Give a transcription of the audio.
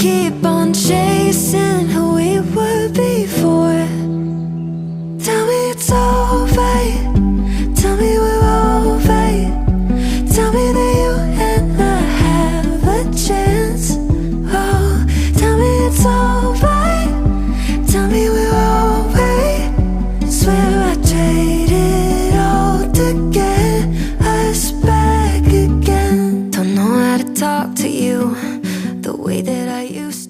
keep on chasing who we were before. Tell me it's alright, tell me we're alright, tell me that you and I have a chance. Oh, tell me it's alright, tell me we're alright. Swear I traded all to get us back again. Don't know how to talk to you the way that I used to.